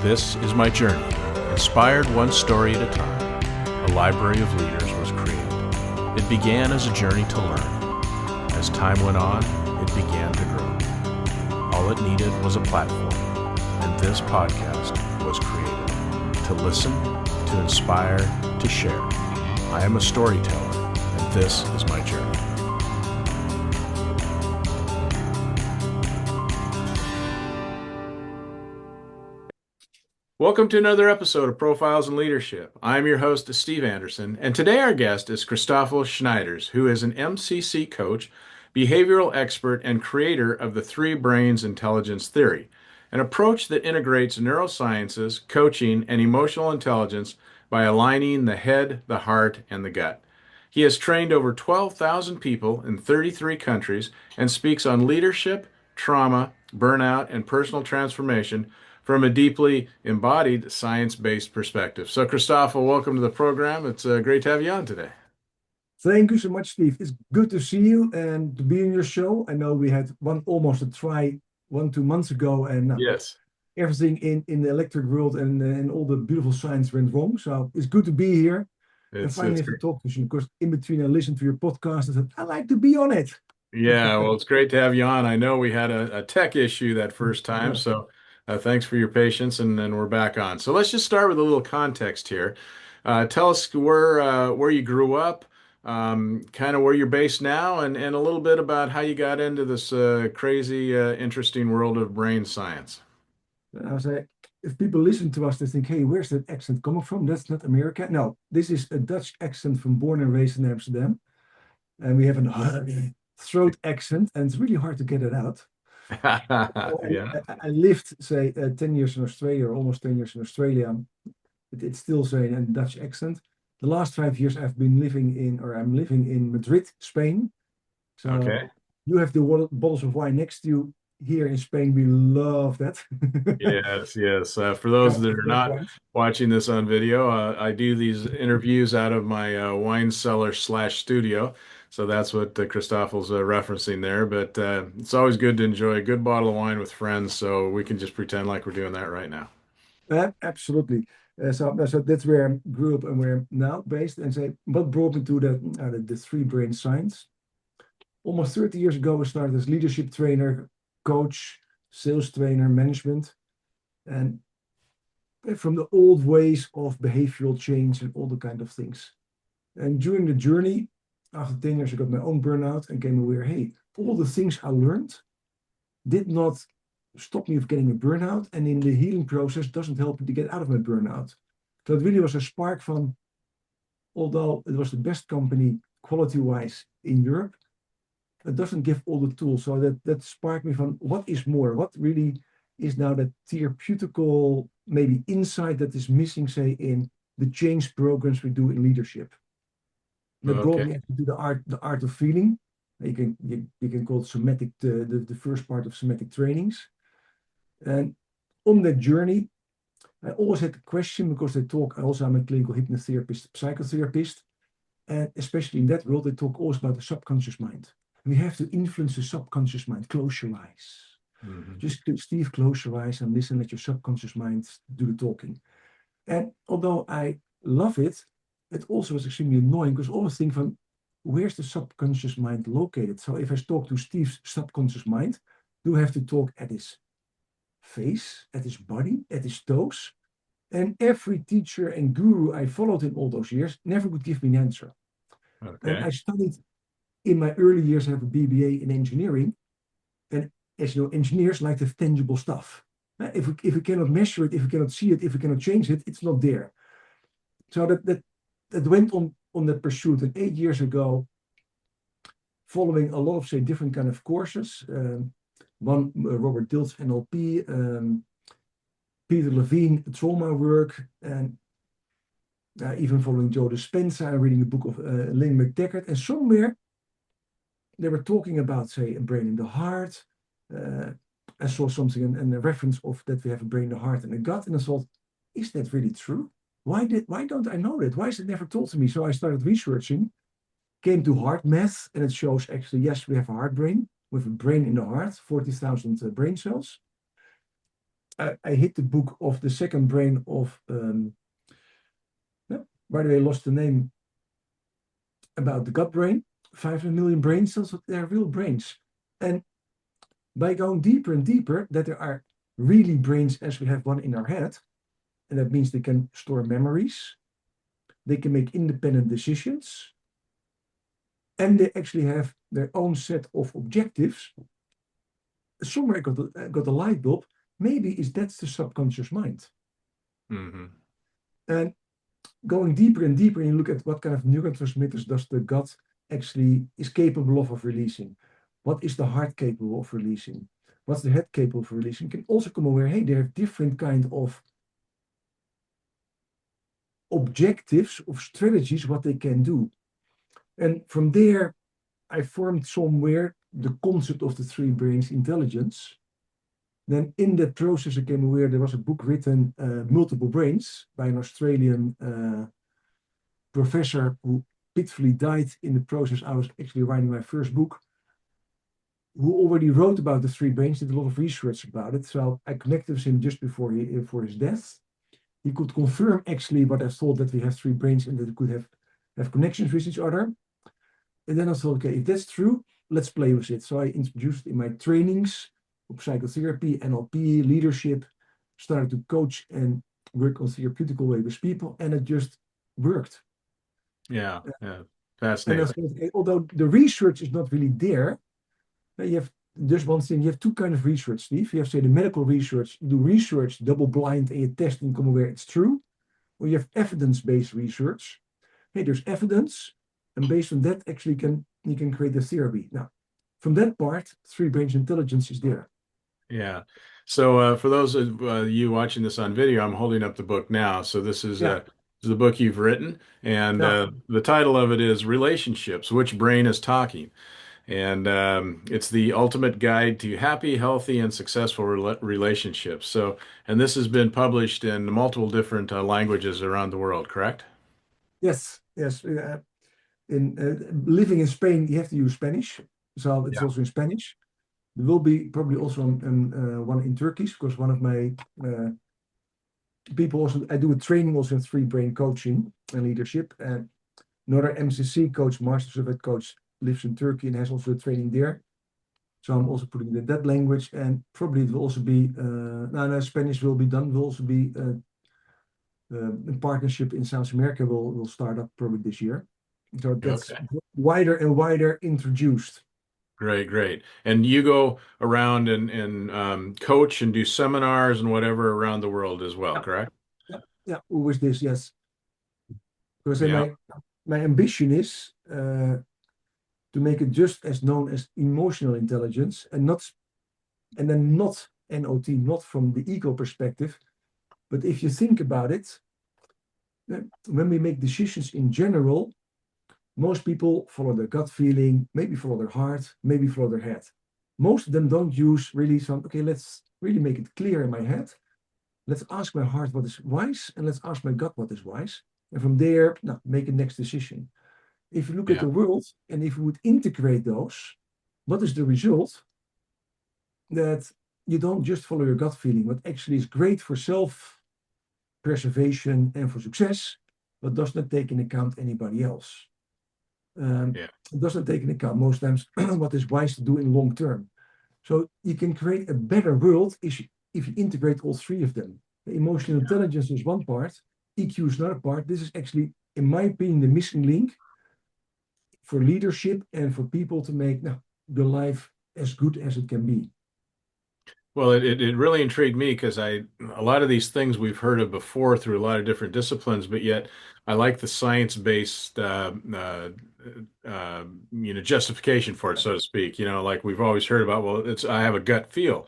This is my journey. Inspired one story at a time, a library of leaders was created. It began as a journey to learn. As time went on, it began to grow. All it needed was a platform, and this podcast was created to listen, to inspire, to share. I am a storyteller, and this is my journey. Welcome to another episode of Profiles in Leadership. I'm your host, Steve Anderson, and today our guest is Christoffel Sneijders, who is an MCC coach, behavioral expert, and creator of the Three Brains Intelligence Theory, an approach that integrates neurosciences, coaching, and emotional intelligence by aligning the head, the heart, and the gut. He has trained over 12,000 people in 33 countries and speaks on leadership, trauma, burnout, and personal transformation from a deeply embodied, science-based perspective. So, Christoffel, welcome to the program. It's great to have you on today. Thank you so much, Steve. It's good to see you and to be in your show. I know we had almost a try 2 months ago, and Yes, everything in the electric world and all the beautiful science went wrong. So it's good to be here and it's finally have to great. talk to you. Because in between, I listened to your podcast and said, I like to be on it. Yeah, well, it's great to have you on. I know we had a tech issue that first time, Yeah. so thanks for your patience, and then we're back on. So let's just start with a little context here. Tell us where you grew up, kind of where you're based now, and a little bit about how you got into this crazy, interesting world of brain science. I was like, if people listen to us, they think, hey, where's that accent coming from? That's not America. No, this is a Dutch accent from born and raised in Amsterdam. And we have a throat accent, and it's really hard to get it out. And Yeah. I lived, say, 10 years in Australia, or almost 10 years in Australia. It's still saying a Dutch accent. The last 5 years I've been living in, or I'm living in Madrid, Spain. So Okay. you have the bottles of wine next to you. Here in Spain, we love that. Yes, yes. For those that are Great not wines. watching this on video, I do these interviews out of my wine cellar slash studio. So that's what Christoffel's referencing there. But it's always good to enjoy a good bottle of wine with friends. So we can just pretend like we're doing that right now. Absolutely. So that's where I grew up and where I'm now based. And say, what brought me to the three brain science? Almost 30 years ago, I started as leadership trainer, coach, sales trainer, management, and from the old ways of behavioral change and all the kind of things. And during the journey, after 10 years, I got my own burnout and came aware, hey, all the things I learned did not stop me of getting a burnout. And in the healing process, doesn't help me to get out of my burnout. So it really was a spark from, although it was the best company quality-wise in Europe, it doesn't give all the tools. So that sparked me from what is more, what really is now that therapeutical maybe insight that is missing, say, in the change programs we do in leadership. That brought Okay. me actually to the art of feeling. You can call it somatic, the first part of somatic trainings. And on that journey, I always had the question because they talk, also I'm a clinical hypnotherapist, psychotherapist, and especially in that world, they talk always about the subconscious mind. We have to influence the subconscious mind. Close your eyes. Mhm. Just, Steve, close your eyes and listen, let your subconscious mind do the talking. And although I love it, it also was extremely annoying because I always think from, where's the subconscious mind located? So if I talk to Steve's subconscious mind, do I have to talk at his face, at his body, at his toes? And every teacher and guru I followed in all those years never could give me an answer. And Okay. I studied in my early years, I have a BBA in engineering. And as you know, engineers like to have tangible stuff. If we cannot measure it, if we cannot see it, if we cannot change it, it's not there. So that went on that pursuit. And 8 years ago, following a lot of, say, different kind of courses, one Robert Dilts NLP, Peter Levine trauma work, and even following Joe Dispenza, reading a book of Lynn McTaggart, and somewhere they were talking about, say, a brain in the heart. I saw something and a reference of that we have a brain, a heart, and a gut, and I thought, is that really true? Why don't I know that? Why is it never told to me? So I started researching, came to heart math, and it shows actually, yes, we have a heart brain with a brain in the heart, 40,000 brain cells. I hit the book of the second brain of, yeah, by the way, I lost the name, about the gut brain. 500 million brain cells, they're real brains. And by going deeper and deeper, that there are really brains as we have one in our head, and that means they can store memories, they can make independent decisions, and they actually have their own set of objectives. Somewhere I got a light bulb. Maybe is that's the subconscious mind. Hmm. And going deeper and deeper, and you look at what kind of neurotransmitters does the gut actually is capable of releasing. What is the heart capable of releasing? What's the head capable of releasing? You can also come aware, hey, there are different kind of objectives, of strategies, what they can do. And from there, I formed somewhere the concept of the three brains intelligence. Then in that process, I came aware there was a book written, Multiple Brains, by an Australian professor who pitifully died in the process. I was actually writing my first book, who already wrote about the three brains, did a lot of research about it. So I connected with him just before his death. He could confirm actually what I thought, that we have three brains and that we could have connections with each other. And then I thought, okay, if that's true, let's play with it. So I introduced in my trainings of psychotherapy, NLP, leadership, started to coach and work on therapeutical way with people, and it just worked. Yeah, yeah, And I fascinating. thought, okay, although the research is not really there, you have just one thing. You have two kinds of research, Steve. You have, say, the medical research. You do research, double blind, and you test and come where it's true. Or you have evidence-based research. Hey, there's evidence, and based on that, actually, you can create a theory. Now, from that part, three brains intelligence is there. Yeah. So for those of you watching this on video, I'm holding up the book now. So Yeah, this is the book you've written, and yeah, the title of it is Relationships: Which Brain is Talking? And it's the ultimate guide to happy, healthy, and successful relationships. So, and this has been published in multiple different languages around the world, correct? yes, yes. In living in Spain, you have to use Spanish, so it's Yeah. also in Spanish. There will be probably also one in Turkish, because one of my people also, I do a training also in three brain coaching and leadership. And another MCC coach, Master Certificate coach, lives in Turkey and has also a training there. So I'm also putting it in that language, and probably it will also be, no, Spanish will be done. Will also be in partnership in South America. Will start up probably this year. So that's Okay. wider and wider introduced. Great, great. And you go around and coach and do seminars and whatever around the world as well, Yeah, correct? yeah, yeah. Who was this? Yes, because Yeah. my ambition is to make it just as known as emotional intelligence, and not, and then not NOT, not from the ego perspective. But if you think about it, when we make decisions in general, most people follow their gut feeling, maybe follow their heart, maybe follow their head. Most of them don't use really some, okay, let's really make it clear in my head. Let's ask my heart what is wise, and let's ask my gut what is wise. And from there, now, make a next decision. If you look at Yeah. the world, and if you would integrate those, what is the result? That you don't just follow your gut feeling, what actually is great for self preservation and for success, but does not take into account anybody else. Yeah. It does not take into account most times what is wise to do in long term. So you can create a better world if you integrate all three of them. The emotional intelligence is one part, EQ is another part. This is actually, in my opinion, the missing link for leadership and for people to make the life as good as it can be. Well, it really intrigued me because a lot of these things we've heard of before through a lot of different disciplines, but yet I like the science-based justification for it, so to speak. Like we've always heard about, well, it's I have a gut feel,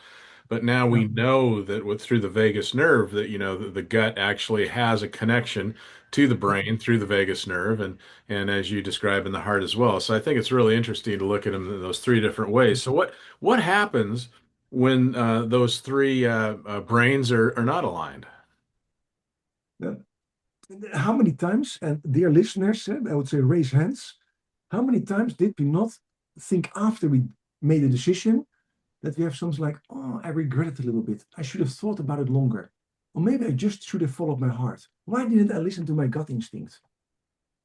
but now Yeah, we know that through the vagus nerve that the gut actually has a connection to the yeah, brain through the vagus nerve, and as you describe in the heart as well. So I think it's really interesting to look at them in those three different ways. So what happens when those three brains are not aligned? yeah. How many times, and dear listeners, I would say raise hands, how many times did we not think after we made a decision? that we have something like, oh, I regret it a little bit. I should have thought about it longer. Or maybe I just should have followed my heart. Why didn't I listen to my gut instinct?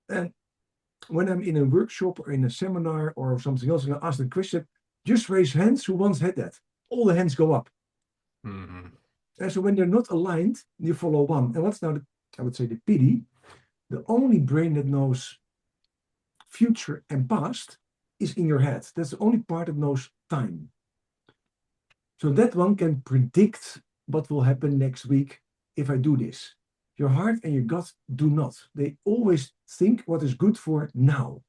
And when I'm in a workshop or in a seminar or something else, and I ask the question, just raise hands who once had that. All the hands go up. Hmm. And so when they're not aligned, you follow one. And what's now, I would say, the pity? The only brain that knows future and past is in your head. That's the only part that knows time. So that one can predict what will happen next week if I do this. Your heart and your gut do not. They always think what is good for now.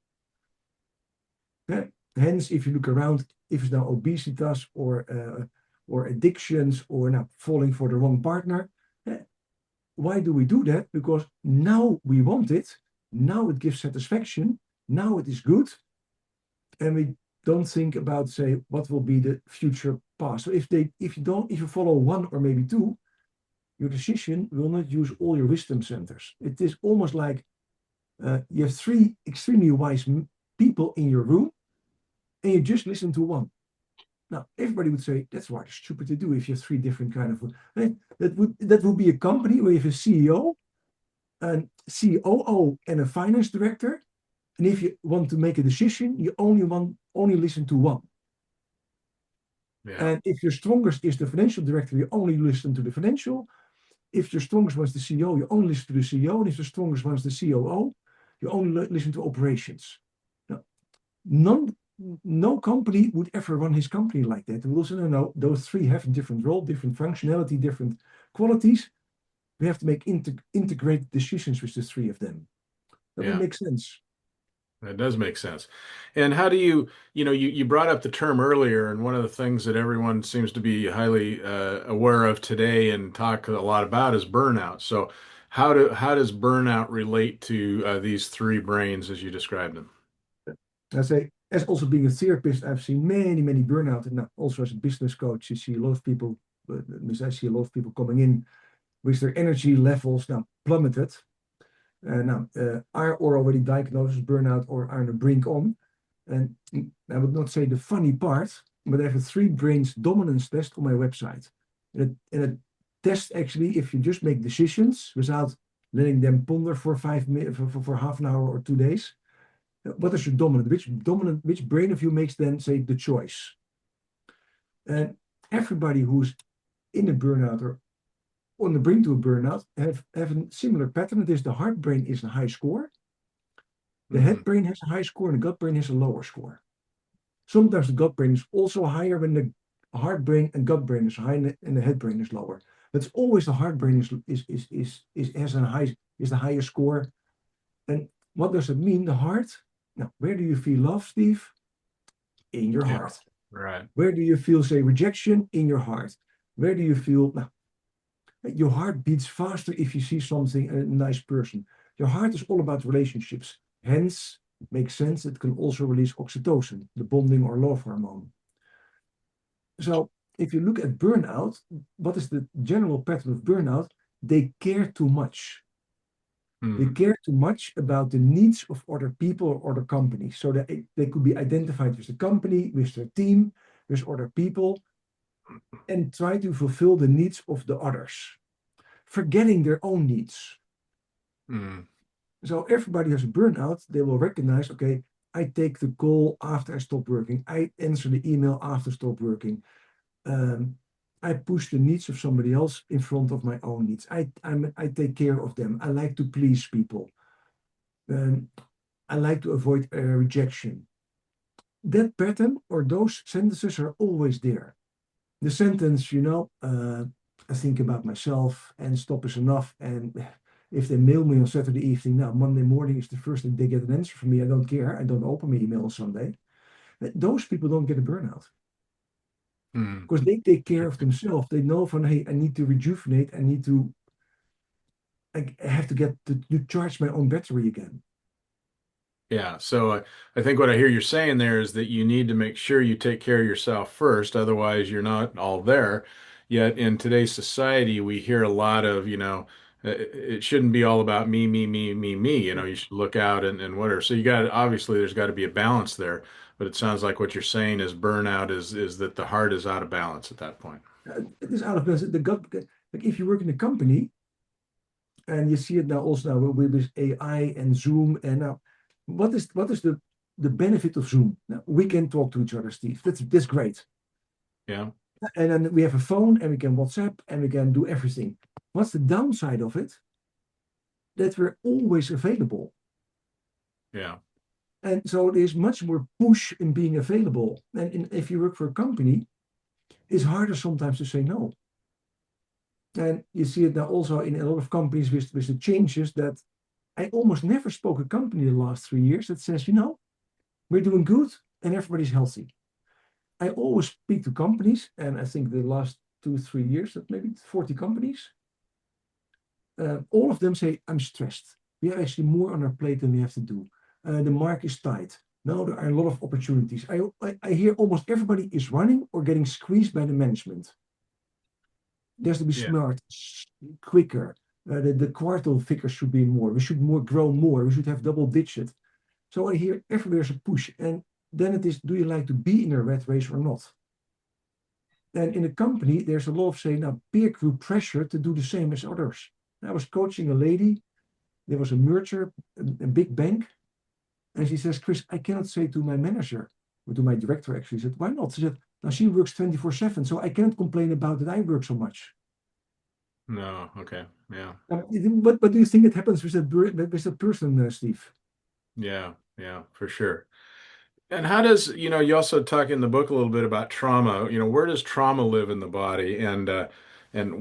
Yeah? Hence, if you look around, if it's now obesitas or addictions or now falling for the wrong partner, why do we do that? Because now we want it, now it gives satisfaction, now it is good, and we don't think about say what will be the future past. So if you follow one or maybe two, your decision will not use all your wisdom centers. It is almost like you have three extremely wise people in your room, and you just listen to one. Now, everybody would say that's rather stupid to do if you have three different kind of. That would be a company where you have a CEO, a COO, and a finance director. And if you want to make a decision, you only listen to one. Yeah. And if your strongest is the financial director, you only listen to the financial. If your strongest was the CEO, you only listen to the CEO. And if the strongest was the COO, you only listen to operations. Now, none, no company would ever run his company like that. They will say, no, no, those three have a different role, different functionality, different qualities. We have to make integrate decisions with the three of them. That would Yeah. make sense. That does make sense. And how do you brought up the term earlier, and one of the things that everyone seems to be highly aware of today and talk a lot about is burnout. So how does burnout relate to these three brains as you described them? I say, as also being a therapist, I've seen many, many burnout. And now also as a business coach, you see a lot of people, I see a lot of people coming in with their energy levels now plummeted. Are or already diagnosed as burnout or are on the brink on. And I would not say the funny part, but I have a three brains dominance test on my website. And it tests actually if you just make decisions without letting them ponder for 5 minutes, for half an hour or 2 days. What is your dominant? Which brain of you makes then say the choice? And everybody who's in a burnout or on the brink to a burnout have a similar pattern. It is the heart brain is a high score, the head Hmm. brain has a high score, and the gut brain has a lower score. Sometimes the gut brain is also higher when the heart brain and gut brain is high and the head brain is lower. But it's always the heart brain is has a high is the highest score. And what does it mean? The heart. Now, where do you feel love, Steve? In your Yeah. heart. Right. Where do you feel, say, rejection? In your heart. Where do you feel? Now, your heart beats faster if you see something, a nice person. Your heart is all about relationships. Hence, makes sense, it can also release oxytocin, the bonding or love hormone. So, if you look at burnout, what is the general pattern of burnout? They care too much. They Hmm. care too much about the needs of other people or other companies. So that they could be identified with the company, with their team, with other people, and try to fulfill the needs of the others, forgetting their own needs. Hmm. So everybody has a burnout. They will recognize, okay, I take the call after I stop working. I answer the email after I stop working. Um, I push the needs of somebody else in front of my own needs. I take care of them. I like to please people. Um, I like to avoid rejection. That pattern or those sentences are always there. The sentence, I think about myself and stop is enough. And if they mail me on Saturday evening, now Monday morning is the first thing they get an answer from me. I don't care. I don't open my email on Sunday. But those people don't get a burnout Hmm. because they take care of Interesting. themselves. They know from, hey, I need to rejuvenate. I have to get to charge my own battery again. Yeah, so I think what I hear you're saying there is that you need to make sure you take care of yourself first, otherwise you're not all there. Yet in today's society, we hear a lot of, it shouldn't be all about me, me, me, me, me. You Yeah. know, you should look out and whatever. So you got obviously there's got to be a balance there. But it sounds like what you're saying is burnout is that the heart is out of balance at that point. It is out of balance. The gut, like if you work in a company, and you see it now also now with AI and Zoom, and now what is the benefit of Zoom? Now we can talk to each other, Steve. That's great. Yeah. And then we have a phone, and we can WhatsApp, and we can do everything. What's the downside of it? That we're always available. Yeah. And so there's much more push in being available. And if you work for a company, it's harder sometimes to say no. And you see it now also in a lot of companies with the changes that I almost never spoke a company the last 3 years that says, we're doing good and everybody's healthy. I always speak to companies, and I think the last 2, 3 years, that maybe 40 companies, all of them say, I'm stressed. We have actually more on our plate than we have to do. The market is tight. Now there are a lot of opportunities. I hear almost everybody is running or getting squeezed by the management. There's to be Yeah. smart, quicker. The quartal figures should be more. We should grow more. We should have double digit. So I hear everywhere's a push. And then it is, do you like to be in a rat race or not? And in a company, there's a lot of saying now peer group pressure to do the same as others. I was coaching a lady. There was a merger, a big bank. And she says, Chris, I cannot say to my manager, or to my director actually, she said, why not? She said, now she works 24/7, so I cannot complain about that I work so much. No. Okay. Yeah. But do you think it happens with that person, Steve? Yeah. Yeah, for sure. And how does, you also talk in the book a little bit about trauma. Where does trauma live in the body? And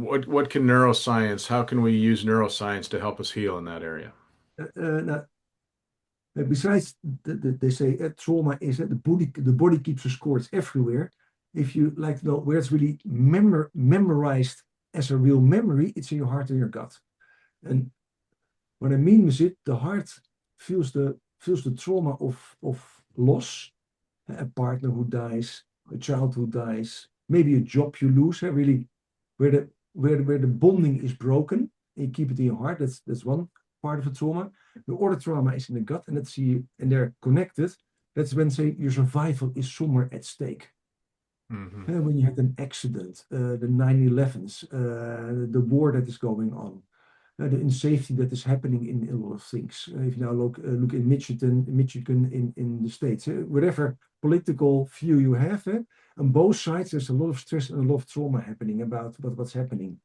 what can neuroscience, how can we use neuroscience to help us heal in that area? Now, besides, they say trauma is that the body keeps a score. It's everywhere. If you like to know where it's really memorized as a real memory, it's in your heart and your gut. And what I mean is the heart feels the trauma of loss, a partner who dies, a child who dies, maybe a job you lose, really, where the bonding is broken, and you keep it in your heart. That's one part of the trauma. The other trauma is in the gut, and and they're connected. That's when say your survival is somewhere at stake. Hmm. When you had an accident, the 9/11s, the war that is going on, the insafety that is happening in a lot of things. If you now look in Michigan in the States, whatever political view you have, on both sides, there's a lot of stress and a lot of trauma happening about what's happening.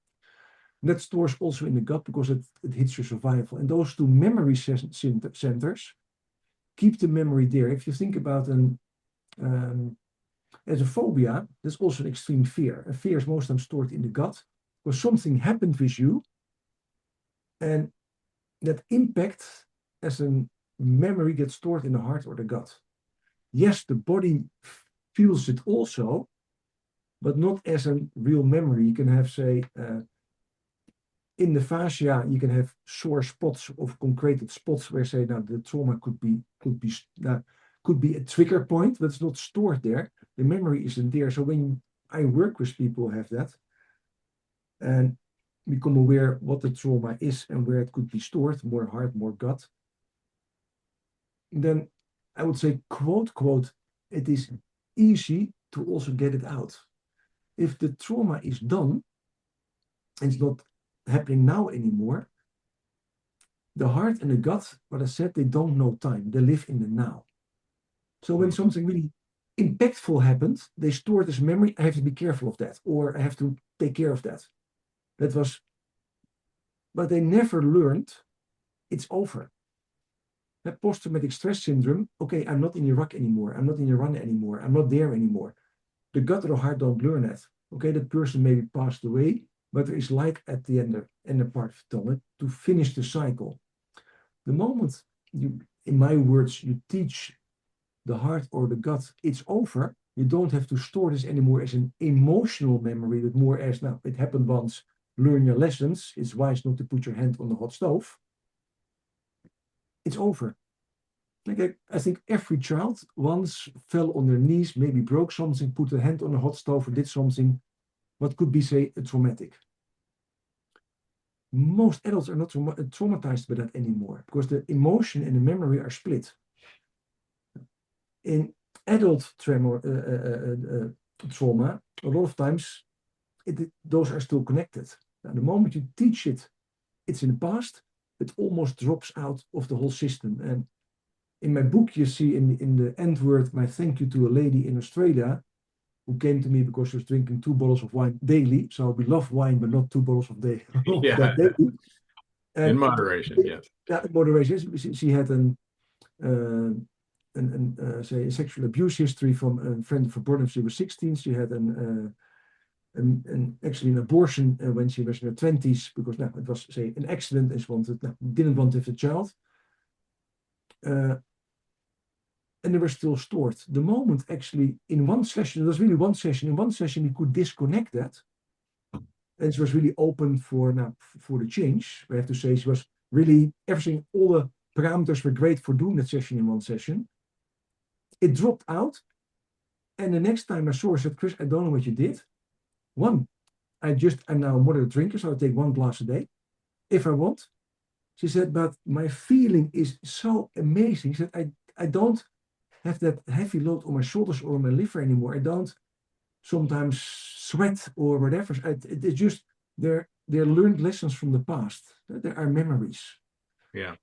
And that stores also in the gut because it hits your survival. And those two memory centers keep the memory there. If you think about um, as a phobia, there's also an extreme fear. And fear is most times stored in the gut because something happened with you, and that impact as a memory gets stored in the heart or the gut. Yes, the body feels it also, but not as a real memory. You can have, say, in the fascia, you can have sore spots of concreted spots where, say, now the trauma could be a trigger point, but it's not stored there. The memory isn't there. So when I work with people who have that, and become aware what the trauma is and where it could be stored, more heart, more gut, then I would say, quote, it is easy to also get it out. If the trauma is done and it's not happening now anymore, the heart and the gut, what I said, they don't know time. They live in the now. So when Hmm. something really impactful happens, they store this memory. I have to be careful of that, or I have to take care of that. That was, but they never learned it's over. That post-traumatic stress syndrome, okay, I'm not in Iraq anymore. I'm not in Iran anymore. I'm not there anymore. The gut or the heart don't learn that. Okay, that person maybe passed away, but there is light at the end of part of the tunnel to finish the cycle. The moment you, in my words, you teach the heart or the gut, it's over. You don't have to store this anymore as an emotional memory, but more as now, it happened once, learn your lessons. It's wise not to put your hand on the hot stove. It's over. Like I think every child once fell on their knees, maybe broke something, put a hand on a hot stove, or did something what could be, say, traumatic. Most adults are not traumatized by that anymore because the emotion and the memory are split. And adult trauma, a lot of times those are still connected. Now, the moment you teach it, it's in the past, it almost drops out of the whole system. And in my book, you see in the end word, my thank you to a lady in Australia who came to me because she was drinking 2 bottles of wine daily. So we love wine, but not 2 bottles of that Yeah. daily. In And moderation, yes. that moderation, she had uh, say a sexual abuse history from a friend of her when she was 16. She had actually an abortion when she was in her 20s because now it was say an accident and she didn't want to have a child. And they were still stored. The moment actually in one session, there was really one session, in one session we could disconnect that. And she was really open for the change. We have to say she was really everything, all the parameters were great for doing that session in one session. It dropped out. And the next time I saw her, I said, Chris, I don't know what you did. One, I'm now a moderate drinker, so I take 1 glass a day if I want. She said, but my feeling is so amazing. She said, I don't have that heavy load on my shoulders or on my liver anymore. I don't sometimes sweat or whatever. It's just they're learned lessons from the past. There are memories. Yeah.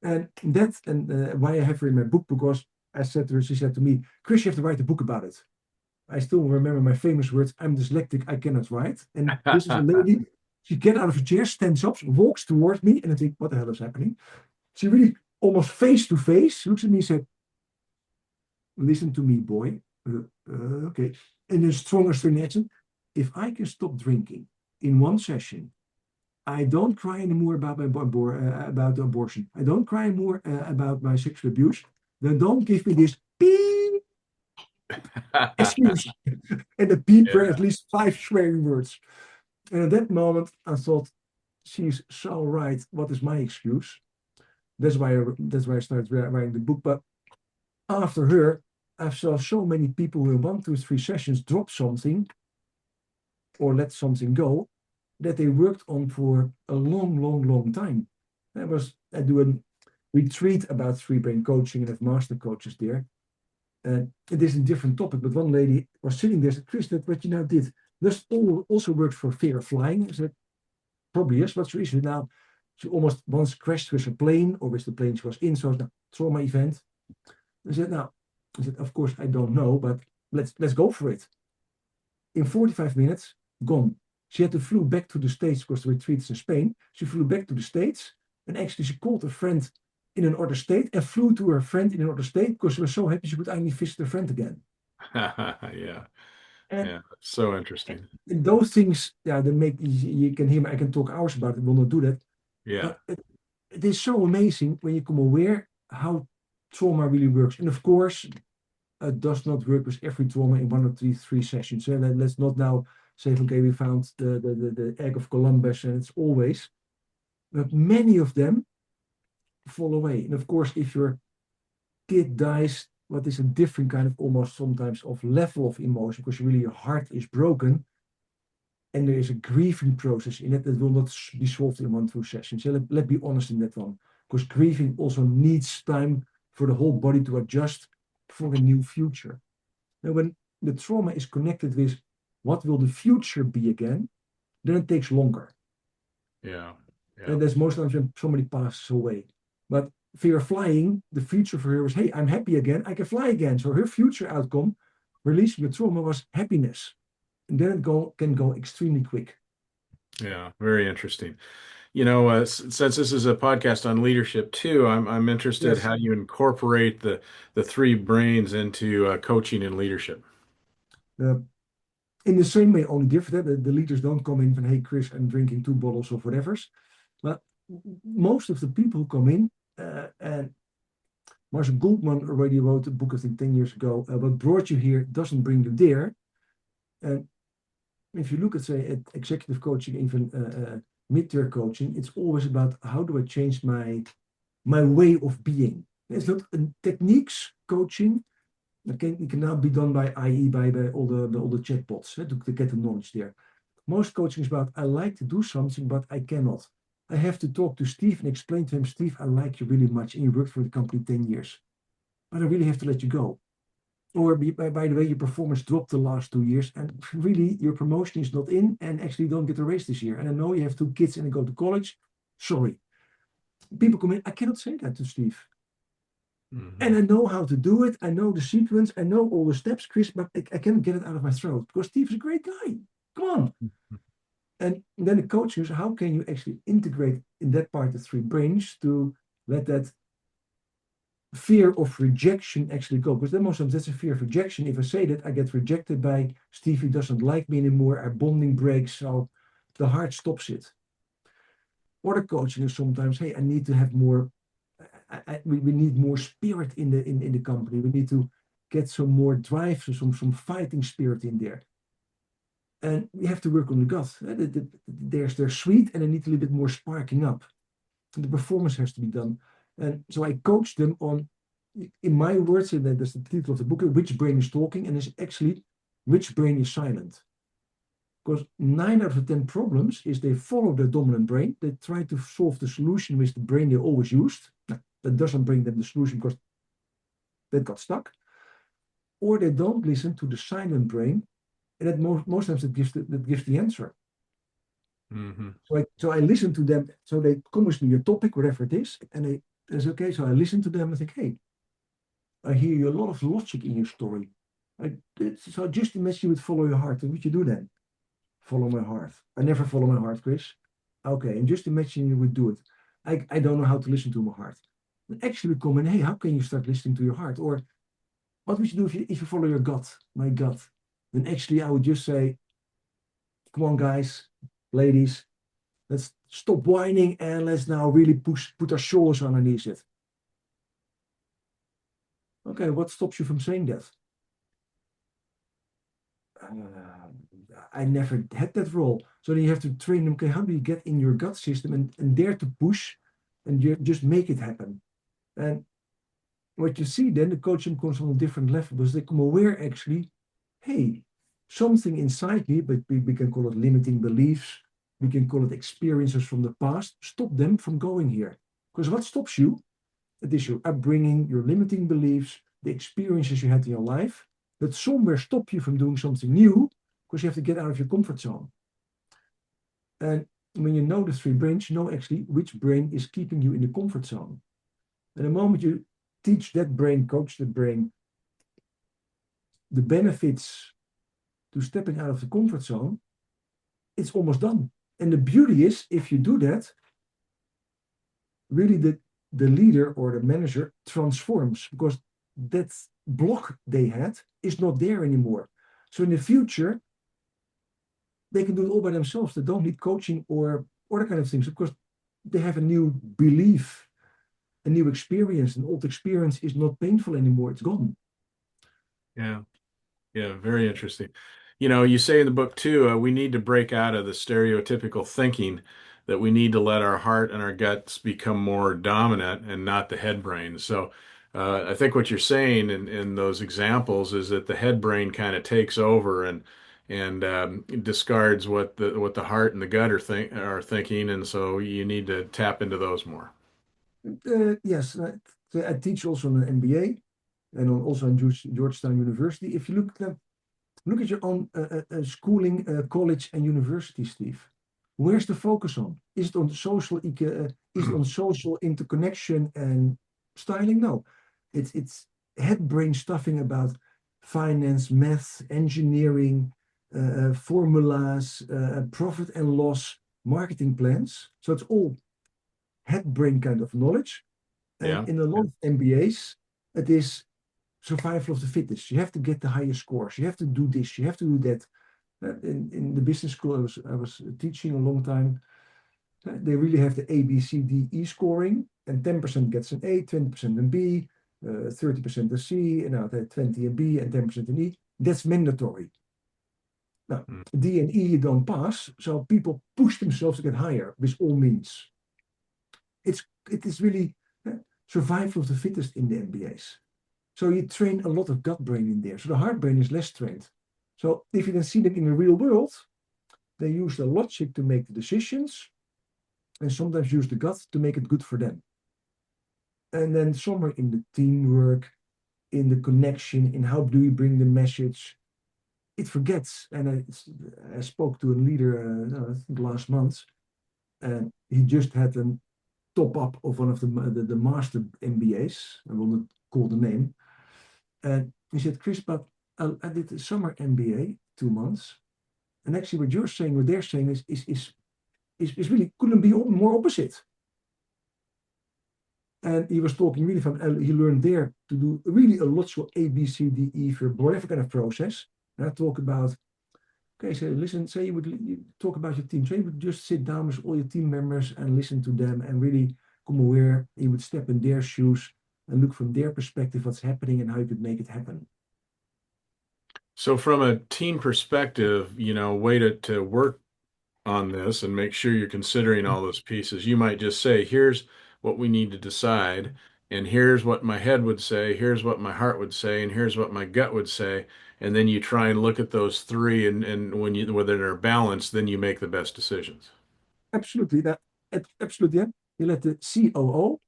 And that's why I have her in my book, because I said to her, she said to me, Chris, you have to write a book about it. I still remember my famous words, I'm dyslexic, I cannot write. And this is a lady, she gets out of her chair, stands up, walks towards me, and I think, what the hell is happening? She really almost face to face looks at me and said, listen to me, boy. Okay. In a strong Australian accent, if I can stop drinking in one session, I don't cry anymore about about the abortion. I don't cry anymore about my sexual abuse. Then don't give me this beep excuse. And the beep were at least 5 swearing words. And at that moment, I thought, she's so right. What is my excuse? That's why I started writing the book. But after her, I saw so many people who in 1, 2, 3 sessions drop something or let something go that they worked on for a long, long, long time. I do a retreat about 3-brain coaching and have master coaches there. And it is a different topic, but one lady was sitting there and said, Chris, that what you now did, this also works for fear of flying. I said, probably yes, what's your issue? Now, she almost once crashed with a plane or with the plane she was in, so it's a trauma event. I said, of course, I don't know, but let's go for it. In 45 minutes, gone. She had to flew back to the States because the retreat is in Spain. She flew back to the States and actually she called a friend in another state and flew to her friend in another state because she was so happy she could finally visit her friend again. Yeah. And, Yeah. So interesting. and those things, they make, you can hear me, I can talk hours about it, will not do that. Yeah. But it is so amazing when you become aware how trauma really works. And of course, it does not work with every trauma in 1 or 3 sessions. So let's not now say, okay, we found the egg of Columbus and it's always, but many of them fall away. And of course, if your kid dies, what is a different kind of almost sometimes of level of emotion, because really your heart is broken and there is a grieving process in it that will not be solved in 1, 2 sessions. So let's be honest in that one, because grieving also needs time for the whole body to adjust for a new future. Now, when the trauma is connected with what will the future be again, then it takes longer. Yeah. Yeah. And that's most times when somebody passes away. But fear of flying, the future for her was, hey, I'm happy again, I can fly again. So her future outcome, releasing the trauma, was happiness. And then it can go extremely quick. Yeah. Very interesting. Since this is a podcast on leadership too, I'm interested Yes. how you incorporate the 3 brains into coaching and leadership. In the same way, only different. The leaders don't come in from, hey, Chris, I'm drinking 2 bottles of whatever. But most of the people who come in, and Marshall Goldman already wrote a book, I think 10 years ago, what brought you here doesn't bring you there. And if you look at, say, at executive coaching, even mid-tier coaching, it's always about how do I change my way of being. It's not techniques coaching. It can now be done by IE, by all the chatbots to get the knowledge there. Most coaching is about, I like to do something, but I cannot. I have to talk to Steve and explain to him, Steve, I like you really much and you worked for the company 10 years. But I really have to let you go. Or by the way, your performance dropped the last 2 years, and really your promotion is not in, and actually you don't get a raise this year. And I know you have 2 kids and they go to college. Sorry. People come in, I cannot say that to Steve. And I know how to do it. I know the sequence. I know all the steps, Chris, but I can't get it out of my throat because Steve is a great guy. Come on. And then the coach is, how can you actually integrate in that part the three brains to let that fear of rejection actually go? Because then most times that's a fear of rejection. If I say that, I get rejected by Steve, he doesn't like me anymore, our bonding breaks, so the heart stops it. Or the coaching is sometimes, hey, I need to have more, we need more spirit in the company. We need to get some more drive, some fighting spirit in there. And we have to work on the gut. They're sweet and they need a little bit more sparking up. And the performance has to be done. And so I coach them on, in my words, and that's the title of the book, which brain is talking, and it's actually which brain is silent. Because 9 out of 10 problems is they follow the dominant brain. They try to solve the solution with the brain they always used. Now, that doesn't bring them the solution because that got stuck. Or they don't listen to the silent brain, and that most times that gives the answer. So I listen to them. So they come with me a topic, whatever it is, and it's okay. So I listen to them and think, hey, I hear you a lot of logic in your story. So just imagine you would follow your heart. What would you do then? Follow my heart. I never follow my heart, Chris. Okay, and just imagine you would do it. I don't know how to listen to my heart. And actually come in, hey, how can you start listening to your heart? Or what would you do if you follow your gut, my gut? Then actually I would just say, come on, guys, ladies, let's stop whining and let's now really put our shoulders underneath it. Okay, what stops you from saying that? I never had that role. So then you have to train them, okay, how do you get in your gut system and dare to push and just make it happen? And what you see then, the coaching comes on a different level because they become aware actually, hey, something inside me, but we can call it limiting beliefs, we can call it experiences from the past, stop them from going here. Because what stops you? It is your upbringing, your limiting beliefs, the experiences you had in your life that somewhere stop you from doing something new because you have to get out of your comfort zone. And when you know the three brains, you know actually which brain is keeping you in the comfort zone. And the moment you teach that brain, coach that brain, the benefits to stepping out of the comfort zone, it's almost done. And the beauty is, if you do that, really the leader or the manager transforms because that block they had is not there anymore. So in the future, they can do it all by themselves. They don't need coaching or other kind of things because they have a new belief, a new experience. An old experience is not painful anymore. It's gone. Yeah. Yeah, very interesting. You know, you say in the book too, we need to break out of the stereotypical thinking that we need to let our heart and our guts become more dominant and not the head brain. So I think what you're saying in those examples is that the head brain kind of takes over and discards what the heart and the gut are thinking, and so you need to tap into those more. Yes, I teach also on an MBA and also on Georgetown University. If you look at your own schooling, college, and university, Steve. Where's the focus on? Is it on is it on social interconnection and styling? No, it's head brain stuffing about finance, math, engineering, formulas, profit and loss, marketing plans. So it's all head brain kind of knowledge. And Yeah. in a lot of MBAs, it is survival of the fittest. You have to get the highest scores. You have to do this. You have to do that. In the business school I was teaching a long time, they really have the A, B, C, D, E scoring, and 10% gets an A, 20% an B, 30% a C, and now 20 a B and 10% an E. That's mandatory. Now, D and E you don't pass, so people push themselves to get higher with all means. It is really survival of the fittest in the MBAs. So you train a lot of gut brain in there. So the heart brain is less trained. So if you then see them in the real world, they use the logic to make the decisions and sometimes use the gut to make it good for them. And then somewhere in the teamwork, in the connection, in how do you bring the message, it forgets. And I spoke to a leader, I think last month, and he just had a top up of one of the master MBAs. I will not call the name. And he said, Chris, but I did a summer MBA, 2 months. And actually, what you're saying, what they're saying is really couldn't be more opposite. And he was talking really from, he learned there to do really a lot, so A, B, C, D, E, for whatever kind of process. And I talk about, okay, so listen, say you talk about your team. So you would just sit down with all your team members and listen to them and really come aware. You would step in their shoes and look from their perspective what's happening and how you could make it happen. So from a team perspective, way to work on this and make sure you're considering all those pieces. You might just say, here's what we need to decide, and here's what my head would say, here's what my heart would say, and here's what my gut would say. And then you try and look at those three, and whether they're balanced, then you make the best decisions. Absolutely. Absolutely. Yeah. You let the COO,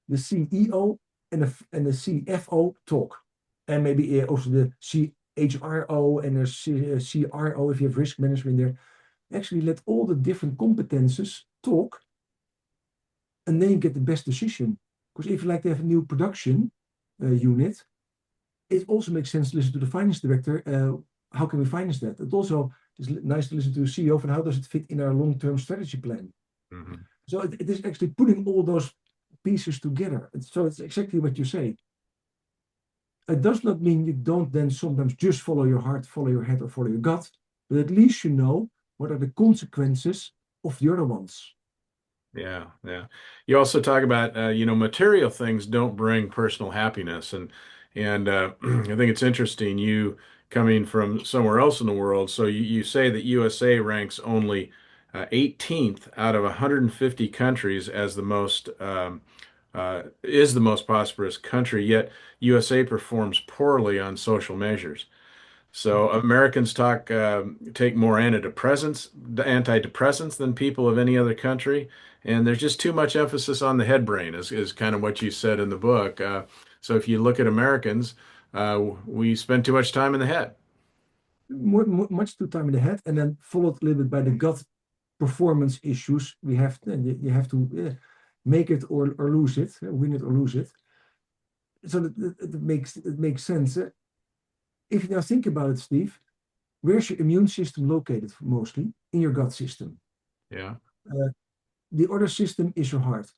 the CEO, and the CFO talk. And maybe also the CHRO and the CRO if you have risk management there. Actually, let all the different competences talk, and then you get the best decision. Because if you like to have a new production unit, it also makes sense to listen to the finance director. How can we finance that? It also is nice to listen to the CEO and how does it fit in our long-term strategy plan. Mhm. So it is actually putting all those pieces together. So it's exactly what you say. It does not mean you don't then sometimes just follow your heart, follow your head, or follow your gut, but at least you know what are the consequences of the other ones. Yeah, yeah. You also talk about material things don't bring personal happiness, and I think it's interesting you coming from somewhere else in the world. So you say that USA ranks only 18th out of 150 countries as is the most prosperous country, yet USA performs poorly on social measures. So Americans take more antidepressants than people of any other country, and there's just too much emphasis on the head brain, is kind of what you said in the book. So if you look at Americans, we spend too much time in the head. Much too time in the head, and then followed a little bit by the gut performance issues. You have to make it or lose it, win it or lose it. So it makes sense. If you now think about it, Steve, where's your immune system located mostly? In your gut system. Yeah. Uh, the other system is your heart.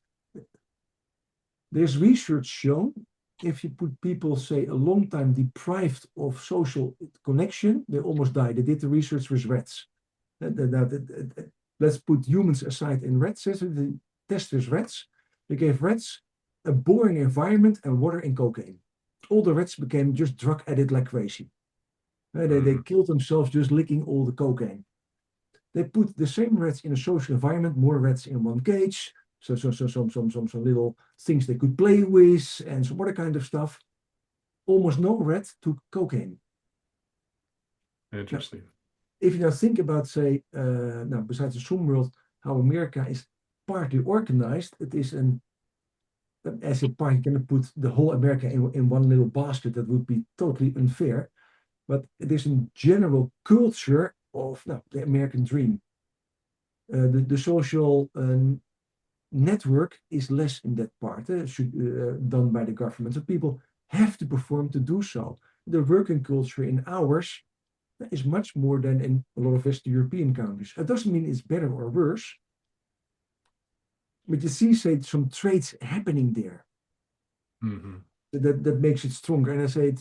There's research shown if you put people, say, a long time deprived of social connection, they almost die. They did the research with rats. Let's put humans aside in rats. So the testers rats. They gave rats a boring environment and water and cocaine. All the rats became just drug addicted like crazy. They Mhm. killed themselves just licking all the cocaine. They put the same rats in a social environment, more rats in one cage, some little things they could play with, and some other kind of stuff. Almost no rat took cocaine. Now, Interesting. if you now think about, say, now besides the Zoom world, how America is partly organized, it is as a part, you cannot put the whole America in one little basket. That would be totally unfair. But it is a general culture of the American dream. The social network is less in that part, done by the government. So people have to perform to do so. The working culture in ours is much more than in a lot of Western European countries. It doesn't mean it's better or worse, but you see, say, some traits happening there Hmm. that makes it stronger. And I say,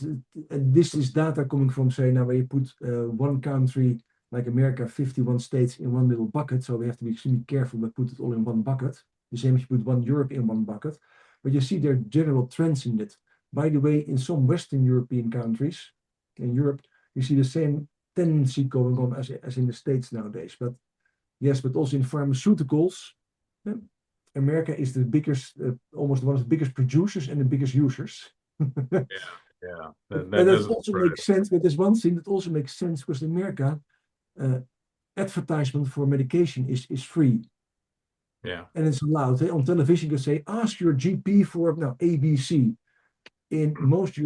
and this is data coming from, say, now where you put one country like America, 51 states in one little bucket. So we have to be extremely careful but put it all in one bucket. The same as you put one Europe in one bucket. But you see there are general trends in it. By the way, in some Western European countries, in Europe, you see the same tendency going on as in the States nowadays. But yes, but also in pharmaceuticals, yeah, America is the biggest, almost one of the biggest producers and the biggest users. and Yeah, yeah. That that doesn't also surprise makes sense. But there's one thing that also makes sense because in America, uh, advertisement for medication is free me. Yeah. and it's allowed. On television, you say, ask your GP for now ABC. in most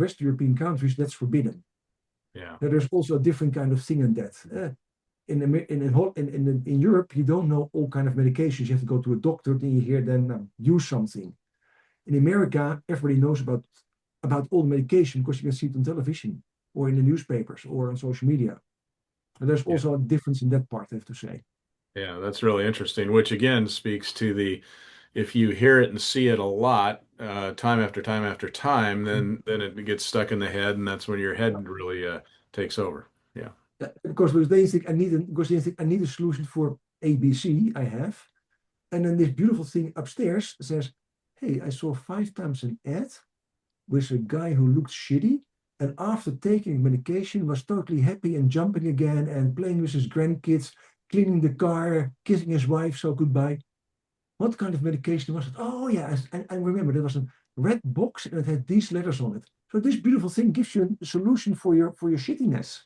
West European countries, that's forbidden. Yeah. Now, there's also a different kind of thing in that. In Europe, you don't know all kind of medications. You have to go to a doctor, then you hear them use something. In America, everybody knows about all the medication because you can see it on television or in the newspapers or on social media. And there's Yeah. also a difference in that part, I have to say. Yeah, that's really interesting, which again speaks to if you hear it and see it a lot, time after time after time, then it gets stuck in the head, and that's when your head really takes over. Yeah. Because they think I need a solution for ABC I have. And then this beautiful thing upstairs says, hey, I saw 5 times an ad with a guy who looked shitty. And after taking medication, was totally happy and jumping again and playing with his grandkids, cleaning the car, kissing his wife, so goodbye. What kind of medication was it? Oh, yeah. And I remember there was a red box and it had these letters on it. So this beautiful thing gives you a solution for your shittiness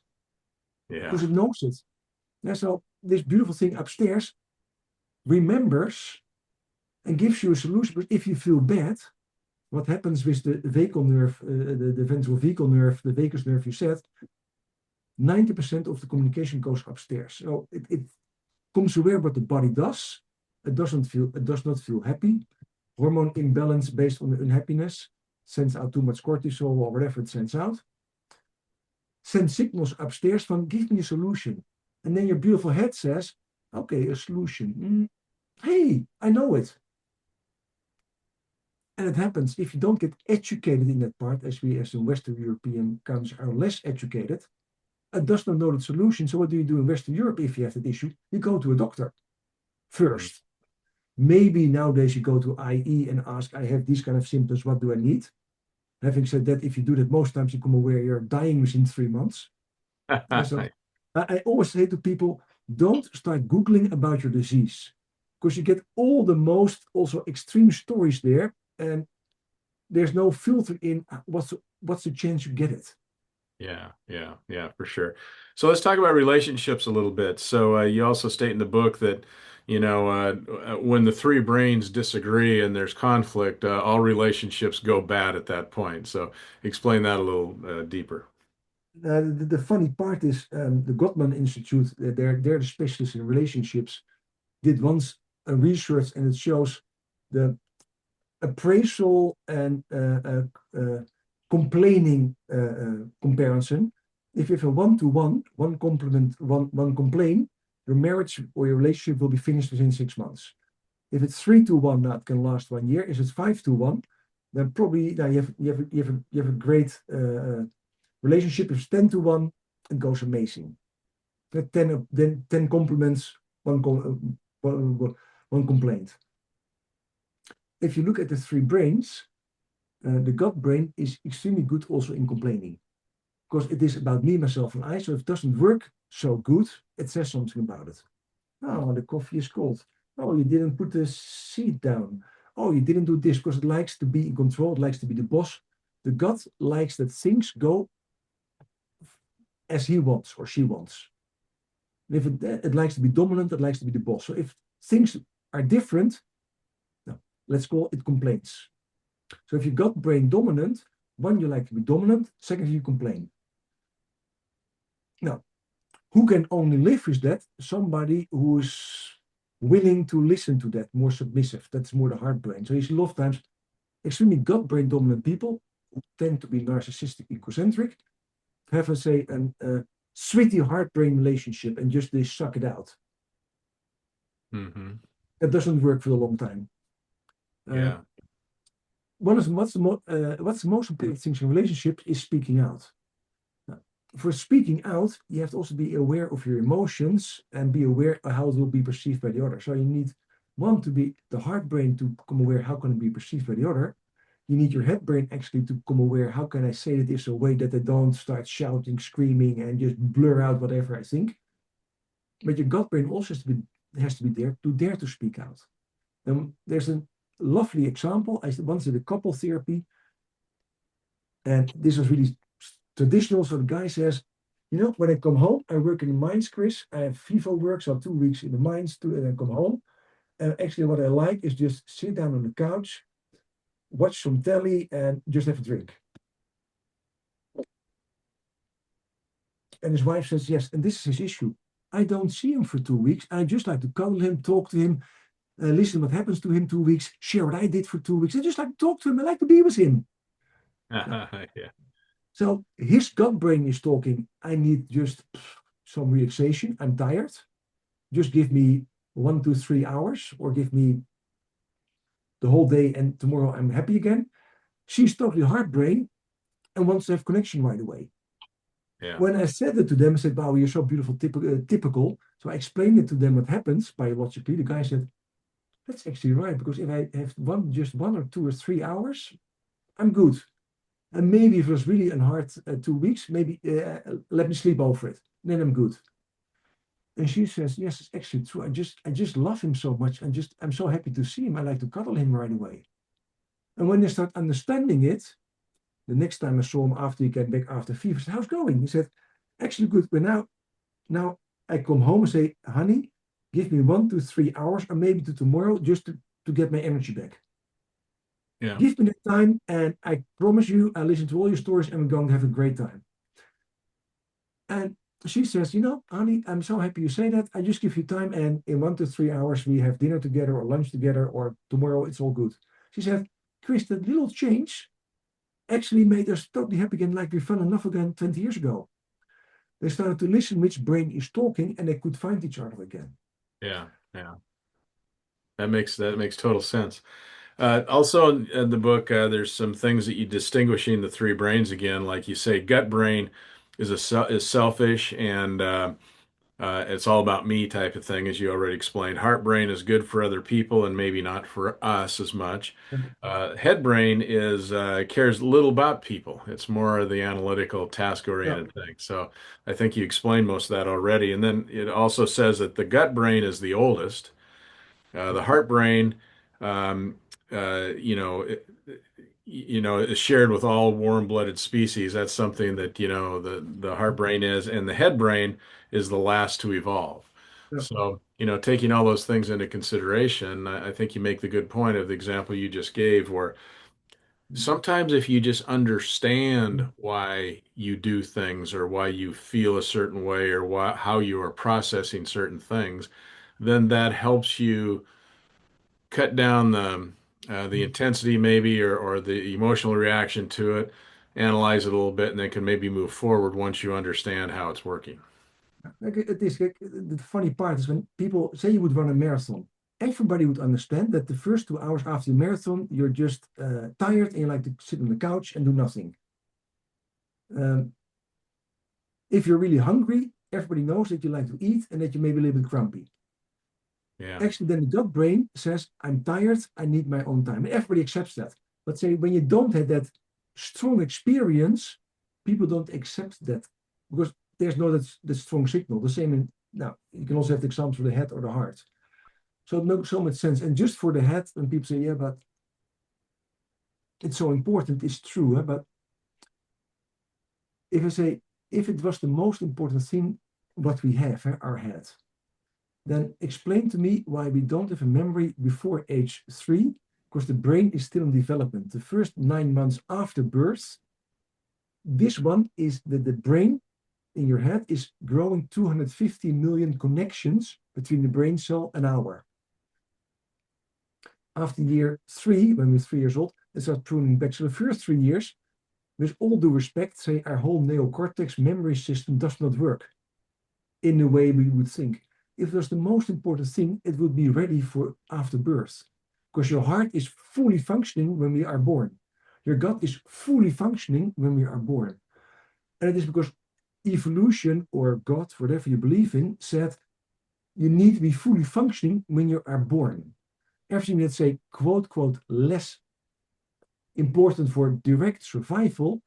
Yeah. because it knows it. Yeah, so this beautiful thing upstairs remembers and gives you a solution. But if you feel bad, what happens with the vagal nerve, the ventral vagal nerve, the vagus nerve you said, 90% of the communication goes upstairs. So it comes aware what the body does. It does not feel happy. Hormone imbalance based on the unhappiness, sends out too much cortisol or whatever it sends out. Send signals upstairs from give me a solution. And then your beautiful head says, okay, a solution. Hey, I know it. And it happens if you don't get educated in that part, as we as in Western European countries are less educated, it does not know the solution. So what do you do in Western Europe if you have that issue? You go to a doctor Mm. first. Maybe nowadays you go to IE and ask, I have these kind of symptoms, what do I need? Having said that, if you do that most times, you come aware you're dying within 3 months. And so I always say to people, don't start Googling about your disease because you get all the most also extreme stories there. And there's no filter in what's the chance you get it. Yeah, yeah, yeah, for sure. So let's talk about relationships a little bit. So you also state in the book that, when the three brains disagree and there's conflict, all relationships go bad at that point. So explain that a little deeper. The funny part is the Gottman Institute, they're the specialists in relationships, did once a research and it shows the appraisal and complaining comparison. If you have a one-to-one, one compliment, one complaint, your marriage or your relationship will be finished within 6 months. If it's 3-to-1, that can last 1 year. If it's 5-to-1, then probably now you have a great relationship. If it's 10-to-1, it goes amazing. Then 10 compliments, one complaint. If you look at the three brains, the gut brain is extremely good also in complaining because it is about me, myself, and I. So if it doesn't work so good, it says something about it. Oh, the coffee is cold. Oh, you didn't put the seat down. Oh, you didn't do this because it likes to be in control. It likes to be the boss. The gut likes that things go as he wants or she wants. And if it likes to be dominant, it likes to be the boss. So if things are different, no, let's call it complaints. So if you got brain dominant, one, you like to be dominant. Second, you complain. Now, who can only live with that? Somebody who is willing to listen to that, more submissive. That's more the heart brain. So you see a lot of times extremely gut brain dominant people who tend to be narcissistic, egocentric, have, say, a sweetie heart brain relationship and just they suck it out. Hmm. That doesn't work for a long time. Yeah. What's the most important thing in relationships is speaking out. For speaking out, you have to also be aware of your emotions and be aware of how it will be perceived by the other. So you need one to be the heart brain to become aware how can it be perceived by the other. You need your head brain actually to become aware how can I say this in a way that I don't start shouting, screaming, and just blur out whatever I think. But your gut brain also has to be there to dare to speak out. There's a lovely example. I once did a couple therapy, and this was really traditional. So the guy says, when I come home, I work in the mines, Chris. I have FIFO work, so 2 weeks in the mines, and then come home. And actually, what I like is just sit down on the couch, watch some telly, and just have a drink. And his wife says, yes, and this is his issue. I don't see him for 2 weeks. I just like to cuddle him, talk to him, listen what happens to him 2 weeks, share what I did for 2 weeks. I just like to talk to him. I like to be with him. Yeah. So his gut brain is talking, I need just some relaxation. I'm tired. Just give me 1 to 3 hours, or give me the whole day, and tomorrow I'm happy again. She's totally heart brain and wants to have connection right away. Yeah. When I said it to them, I said, wow, you're so beautiful, typical. So I explained it to them what happens biologically. The guy said, that's actually right, because if I have just 1 or 2 or 3 hours, I'm good. And maybe if it was really a hard 2 weeks, maybe let me sleep over it. Then I'm good. And she says, yes, it's actually true. I just love him so much. I'm so happy to see him. I like to cuddle him right away. And when they start understanding it, the next time I saw him after he came back after fever, I said, how's it going? He said, actually good. But now I come home and say, honey, give me 1 to 3 hours, or maybe to tomorrow, just to get my energy back. Yeah. Give me the time, and I promise you, I listen to all your stories, and we're going to have a great time. And she says, honey, I'm so happy you say that. I just give you time, and in 1 to 3 hours, we have dinner together or lunch together, or tomorrow, it's all good. She said, Chris, that little change actually made us totally happy again, like we fell in love again 20 years ago. They started to listen which brain is talking, and they could find each other again. Yeah. Yeah. That makes total sense. Also, in the book, there's some things that you distinguishing the three brains again. Like you say, gut brain is selfish and it's all about me type of thing, as you already explained. Heart brain is good for other people and maybe not for us as much. Head brain is cares little about people. It's more of the analytical, Yeah, task-oriented thing. So I think you explained most of that already. And then it also says that the gut brain is the oldest. yeah, The heart brain, um, uh, you know, it, is shared with all warm-blooded species. That's something that, the heart brain is, and the head brain is the last to evolve. yeah. So, taking all those things into consideration, I think you make the good point of the example you just gave, where sometimes if you just understand why you do things or why you feel a certain way or how you are processing certain things, then that helps you cut down the intensity maybe or the emotional reaction to it, analyze it a little bit, and then can maybe move forward once you understand how it's working. Like, the funny part is when people say you would run a marathon, everybody would understand that the first 2 hours after the marathon, you're just tired, and you like to sit on the couch and do nothing. Um, if you're really hungry, everybody knows that you like to eat and that you may be a little bit grumpy. Yeah. Actually, then the gut brain says, I'm tired, I need my own time. And everybody accepts that. But say when you don't have that strong experience, people don't accept that, because there's no that strong signal. The same in now, you can also have the examples for the head or the heart. So it makes so much sense. And just for the head, when people say, yeah, but it's so important, it's true. But if I say, if it was the most important thing what we have, our head, then explain to me why we don't have a memory before age 3, because the brain is still in development. The first 9 months after birth, this one is the brain in your head is growing 250 million connections between the brain cell and our. After year 3, when we're 3 years old, it starts pruning back. So the first 3 years, with all due respect, say our whole neocortex memory system does not work in the way we would think. If it was the most important thing, it would be ready for after birth, because your heart is fully functioning when we are born. Your gut is fully functioning when we are born. And it is because evolution or God, whatever you believe in, said you need to be fully functioning when you are born. Everything that's say quote, quote, less important for direct survival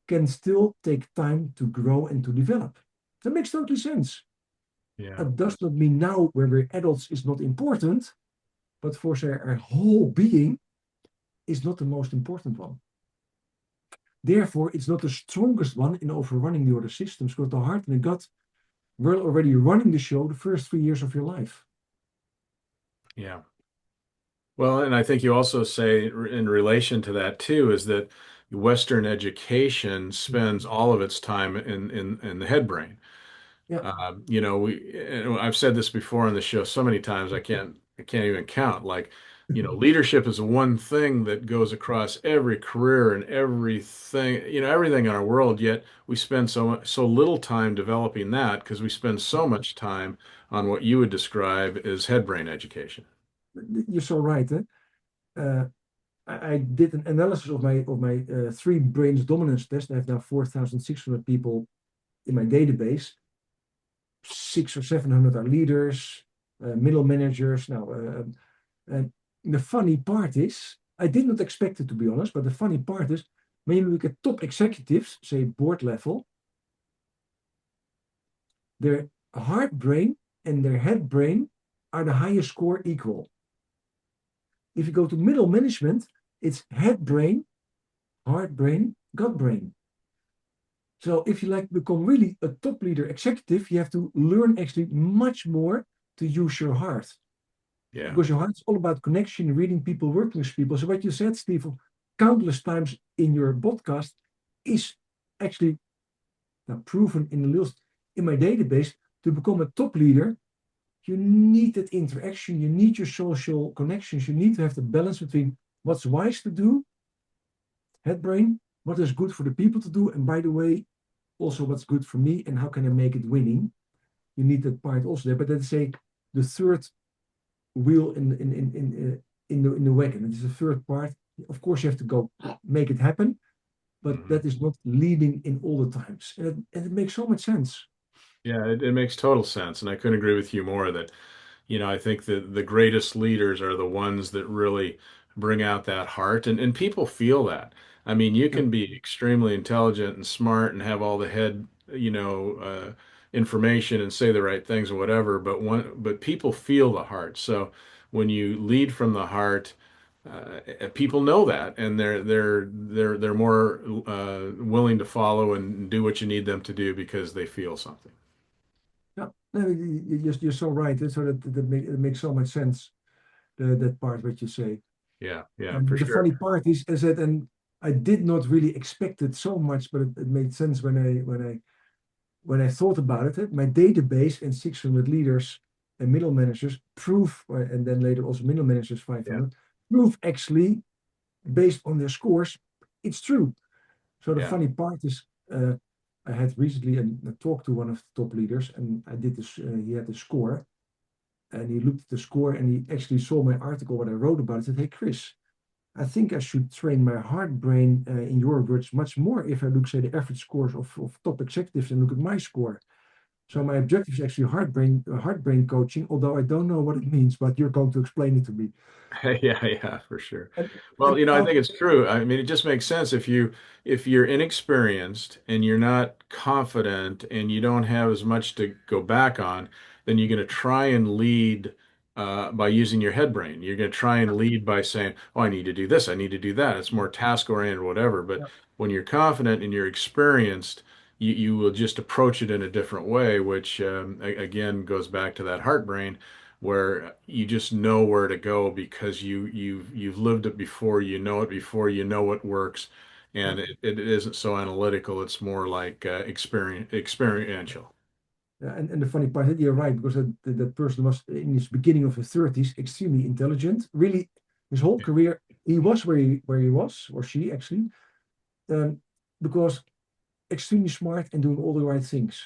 can still take time to grow and to develop. That makes totally sense. Yeah. It does not mean now when we're adults is not important, but for say our whole being is not the most important one. Therefore, it's not the strongest one in overrunning the other systems, because the heart and the gut were already running the show the first 3 years of your life. Yeah. Well, and I think you also say in relation to that too is that Western education spends all of its time in the head brain. Yeah. And I've said this before on the show so many times I can't even count. Like, leadership is one thing that goes across every career and everything, everything in our world. Yet we spend so little time developing that because we spend so much time on what you would describe as head brain education. You're so right. Eh? Uh, I did an analysis of my three brains dominance test. I have now 4,600 people in my database. Six or 700 are leaders, middle managers. Now, and the funny part is, I did not expect it to be honest, but the funny part is, when you look at top executives, say board level, their heart brain and their head brain are the highest score equal. If you go to middle management, it's head brain, heart brain, gut brain. So if you like to become really a top leader executive, you have to learn actually much more to use your heart. Yeah. Because your heart is all about connection, reading people, working with people. So what you said, Steve, countless times in your podcast is actually proven in the list in my database. To become a top leader, you need that interaction, you need your social connections, you need to have the balance between what's wise to do, head brain, what is good for the people to do, and by the way, also what's good for me and how can I make it winning. You need that part also there. But let's say the third wheel in the wagon. It is the third part. Of course, you have to go make it happen, but Mhm. that is not leading in all the times, and it makes so much sense. Yeah, it makes total sense. And I couldn't agree with you more that I think that the greatest leaders are the ones that really bring out that heart, and people feel that. I mean, you Yeah, can be extremely intelligent and smart and have all the head, information and say the right things or whatever, but people feel the heart. So when you lead from the heart, people know that, and they're more willing to follow and do what you need them to do because they feel something. yeah. No, you're so right. So that makes so much sense. That part what you say. Yeah, yeah, for And the sure. funny part is that, and I did not really expect it so much, but it made sense when I thought about it. My database and 600 leaders and middle managers prove, and then later also middle managers Yeah, 500 prove actually based on their scores, it's true. So the yeah. funny part is, I had recently a talk to one of the top leaders, and I did this. He had a score, and he looked at the score, and he actually saw my article, what I wrote about it. Said, "Hey, Chris, I think I should train my heart brain, in your words, much more if I look, say, the average scores of top executives and look at my score." So my objective is actually heart brain coaching, although I don't know what it means, but you're going to explain it to me. Yeah, yeah, for sure. And, Well, and I think it's true. I mean, it just makes sense if you're inexperienced and you're not confident and you don't have as much to go back on, then you're going to try and lead by using your head brain. You're going to try and lead by saying, "Oh, I need to do this. I need to do that." It's more task oriented, whatever. But yeah, when you're confident and you're experienced, you will just approach it in a different way, which again goes back to that heart brain where you just know where to go because you've lived it before, you know what works, yeah, and it isn't so analytical. It's more like experiential. yeah. And the funny part, you're right, because that person was in his beginning of his 30s, extremely intelligent. Really, his whole career, he was where he was, or she actually, um, because extremely smart and doing all the right things.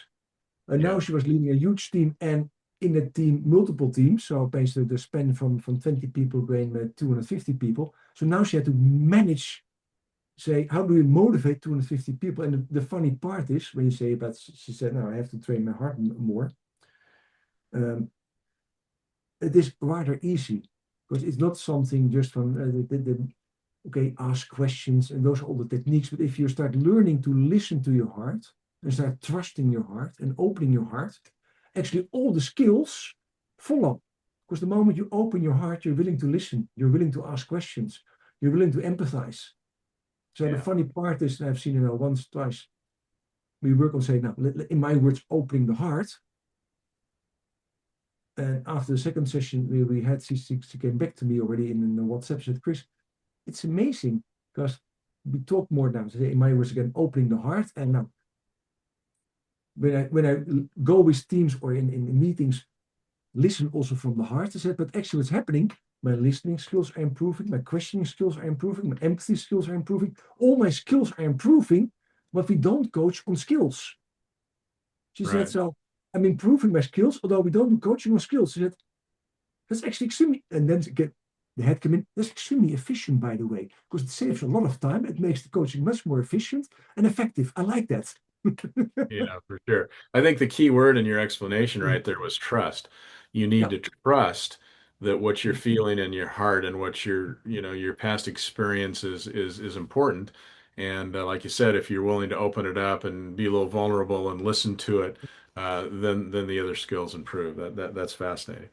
And Yeah, now she was leading a huge team, and in that team, multiple teams. So basically, the span from 20 people going to 250 people. So now she had to manage, say, how do you motivate 250 people? And the funny part is when you say about, she said, "Now I have to train my heart more." Um, it is rather easy because it's not something just from okay, ask questions and those are all the techniques. But if you start learning to listen to your heart and start trusting your heart and opening your heart, actually all the skills follow. Because the moment you open your heart, you're willing to listen, you're willing to ask questions, you're willing to empathize. So the yeah, funny part is, and I've seen it now once, twice, we work on saying, now, in my words, opening the heart. And after the second session we had, she came back to me already in the WhatsApp. She said, Chris, it's amazing because we talk more now. So in my words again, opening the heart. And now when I go with teams or in meetings, listen also from the heart. I said, but actually what's happening, my listening skills are improving, my questioning skills are improving, my empathy skills are improving, all my skills are improving, but we don't coach on skills. She said, Right. so I'm improving my skills, although we don't do coaching on skills. She said, that's actually extremely, and then get the head come in, that's extremely efficient, by the way, because it saves a lot of time. It makes the coaching much more efficient and effective. I like that. Yeah, for sure. I think the key word in your explanation right there was trust. You need Yeah, to trust that what you're feeling in your heart and what your past experience is important. And like you said, if you're willing to open it up and be a little vulnerable and listen to it, then the other skills improve. That's fascinating.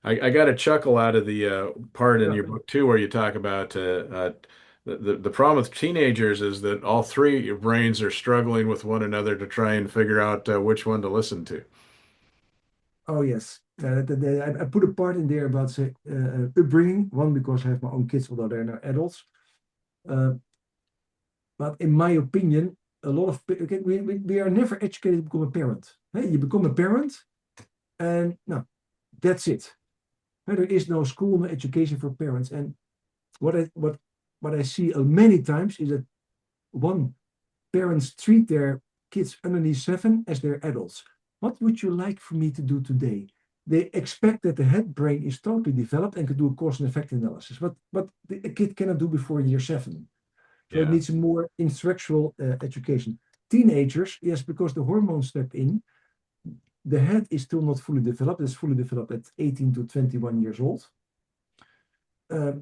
I got a chuckle out of the part in yeah. your book too, where you talk about the problem with teenagers is that all three brains are struggling with one another to try and figure out which one to listen to. Oh yes. I put a part in there about say upbringing. One because I have my own kids, although they're now adults. Uh, but in my opinion, a lot of okay, we are never educated to become a parent. Hey, you become a parent, and no, that's it. There is no school, no education for parents. And what I what what I see many times is that one, parents treat their kids underneath 7 as their adults. What would you like for me to do today? They expect that the head brain is totally developed and can do a cause and effect analysis. But a kid cannot do before year 7. So it Yeah, needs a more intellectual education. Teenagers, yes, because the hormones step in, the head is still not fully developed. It's fully developed at 18 to 21 years old.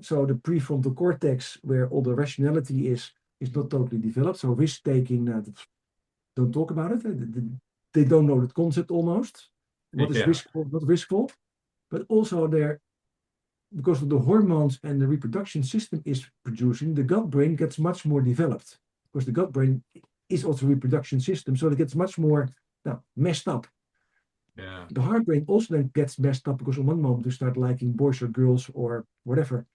So the prefrontal cortex, where all the rationality is not totally developed. So risk taking, don't talk about it. They don't know the concept almost. What is yeah, riskful, not riskful. But also there, because of the hormones and the reproduction system is producing, the gut brain gets much more developed. Because the gut brain is also a reproduction system, so it gets much more now messed up. yeah, The heart brain also then gets messed up because on one moment you start liking boys or girls or whatever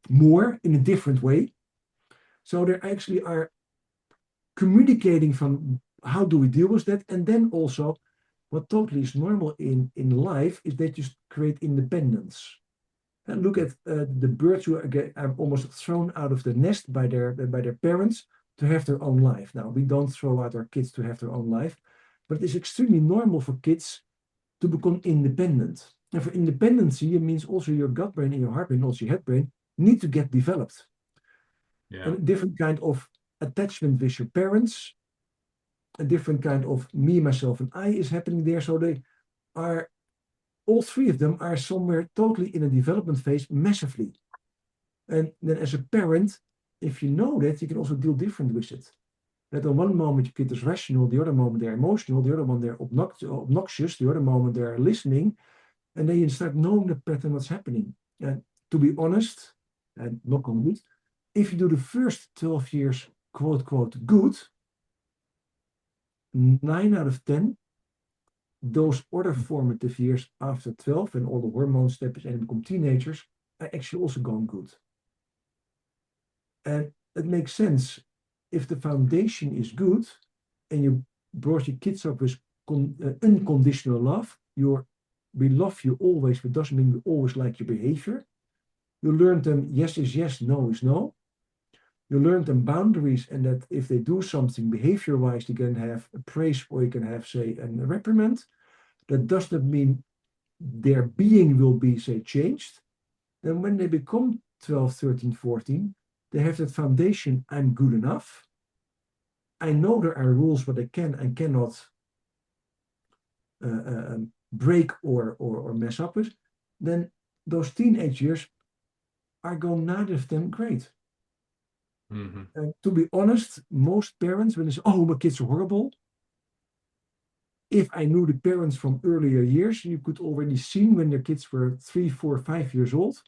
more in a different way. So there actually are communicating from how do we deal with that, and then also what totally is normal in life is that you create independence. And look at the birds who are almost thrown out of the nest by their parents to have their own life. Now we don't throw out our kids to have their own life, but it is extremely normal for kids to become independent. And for independency, it means also your gut brain and your heart brain, also your head brain, need to get developed. yeah, And a different kind of attachment with your parents, a different kind of me, myself, and I is happening there. So they are, all three of them are somewhere totally in a development phase massively. And then as a parent, if you know that, you can also deal different with it. That on one moment your kid is rational, the other moment they're emotional, the other one they're obnoxious, the other moment they're listening, and then you start knowing the pattern what's happening. And to be honest, and knock on wood, if you do the first 12 years, quote, quote, good, 9 out of 10, those other formative years after 12, when all the hormones step in and become teenagers, are actually also going good. And it makes sense if the foundation is good and you brought your kids up with unconditional love. We love you always, but doesn't mean we always like your behavior. You learn them yes is yes, no is no. You learn them boundaries, and that if they do something behavior wise, you can have a praise or you can have, say, a reprimand. That does not mean their being will be, say, changed. Then when they become 12, 13, 14, they have that foundation. I'm good enough. I know there are rules what I can and cannot break or mess up with. Then those teenage years are going neither of them great. hmm, To be honest, most parents, when they say, oh, my kids are horrible, if I knew the parents from earlier years, you could already see when their kids were 3, 4, 5 years old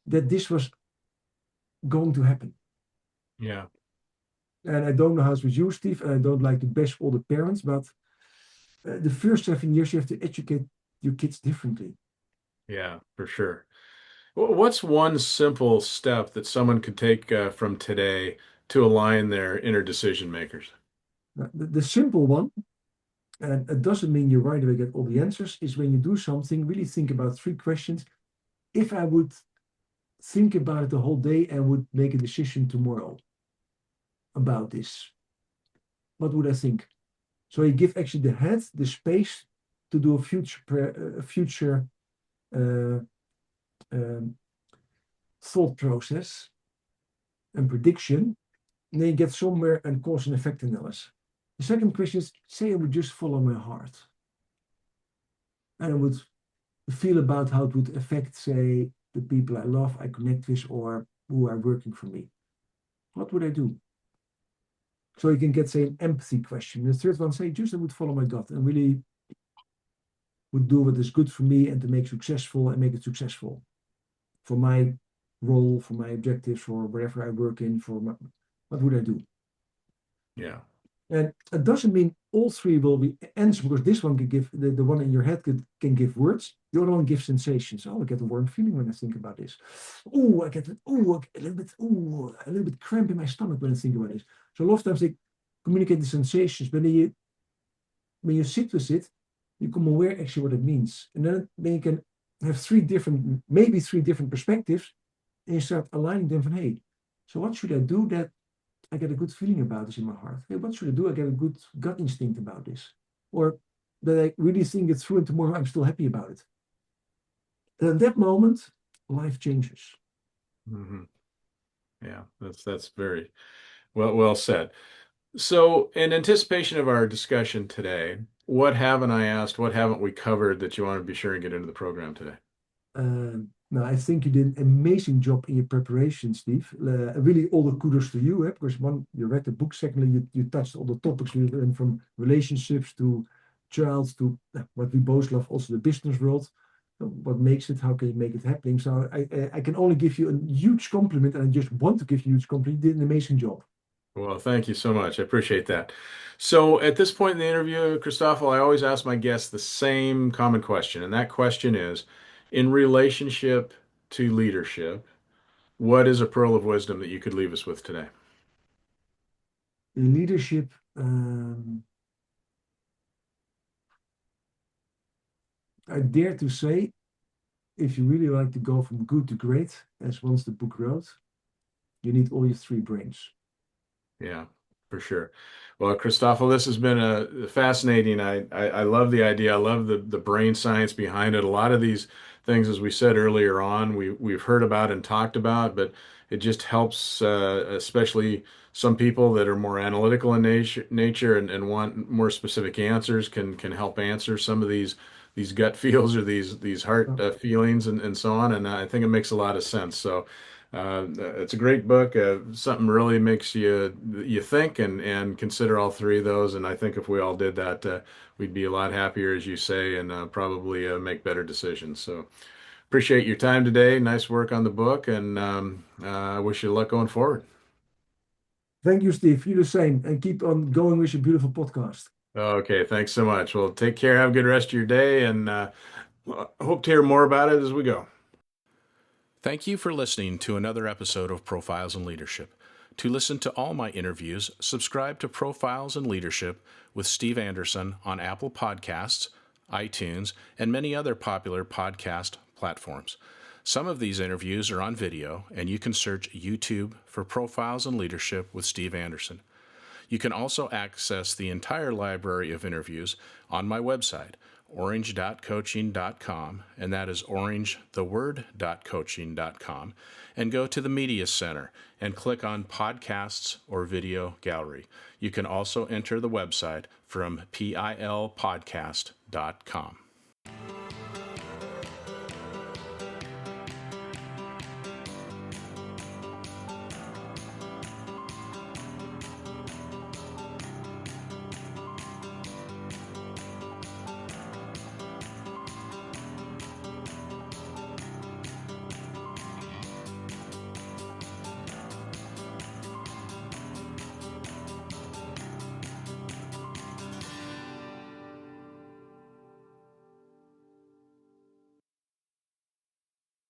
that this was going to happen. yeah, And I don't know how it's with you, Steve, and I don't like to bash all the parents, but the first 7 years you have to educate your kids differently. Yeah, for sure. What's one simple step that someone could take from today to align their inner decision makers? The simple one, and it doesn't mean you right away get all the answers, is when you do something, really think about three questions. If I would think about it the whole day and would make a decision tomorrow about this, what would I think? So you give actually the head the space to do a future uh, um, thought process and prediction, and then you get somewhere and cause and effect analysis. The second question is, say I would just follow my heart, and I would feel about how it would affect, say, the people I love, I connect with, or who are working for me. What would I do? So you can get, say, an empathy question. The third one, say, just I would follow my gut and really would do what is good for me and to make successful and make it successful for my role, for my objectives, for wherever I work in, what would I do? Yeah. And it doesn't mean all three will be answered because this one can give the one in your head can give words. The other one gives sensations. Oh, I get a warm feeling when I think about this. Oh, I get a little bit cramp in my stomach when I think about this. So a lot of times they communicate the sensations, but when you sit with it, you become aware actually what it means. And then you can have maybe three different perspectives, and you start aligning them from, hey, so what should I do that I get a good feeling about this in my heart? Hey, what should I do? I get a good gut instinct about this. Or that I really think it through and tomorrow I'm still happy about it. And at that moment, life changes. Hmm. Yeah, that's very well said. So, in anticipation of our discussion today, what haven't I asked? What haven't we covered that you want to be sure and get into the program today? Now, I think you did an amazing job in your preparation, Steve. Really, all the kudos to you, because one, you read the book. Secondly, you touched all the topics we learned from relationships to child to what we both love, also the business world. What makes it? How can you make it happening? So I can only give you a huge compliment, and I just want to give you a huge compliment. You did an amazing job. Well, thank you so much. I appreciate that. So, at this point in the interview, Christoffel, I always ask my guests the same common question, and that question is, in relationship to leadership, what is a pearl of wisdom that you could leave us with today? In leadership, I dare to say, if you really like to go from good to great, as once the book wrote, you need all your three brains. Yeah, for sure. Well, Christoffel, this has been a fascinating. I love the idea. I love the brain science behind it. A lot of these things, as we said earlier on, we've heard about and talked about, but it just helps, especially some people that are more analytical in nature and want more specific answers can help answer some of these gut feels or these heart So, feelings and so on. And I think it makes a lot of sense. So. It's a great book. Something really makes you think and consider all three of those. And I think if we all did that, we'd be a lot happier, as you say, and probably make better decisions. So appreciate your time today. Nice work on the book, and I wish you luck going forward. thank you, Steve. You the same, and keep on going with your beautiful podcast. Okay, thanks so much. Well, take care. Have a good rest of your day, and hope to hear more about it as we go. Thank you for listening to another episode of Profiles in Leadership. To listen to all my interviews, subscribe to Profiles in Leadership with Steve Anderson on Apple Podcasts, iTunes, and many other popular podcast platforms. Some of these interviews are on video, and you can search YouTube for Profiles in Leadership with Steve Anderson. You can also access the entire library of interviews on my website, orange.coaching.com, and that is orangetheword.coaching.com, and go to the Media Center and click on Podcasts or Video Gallery. You can also enter the website from pilpodcast.com.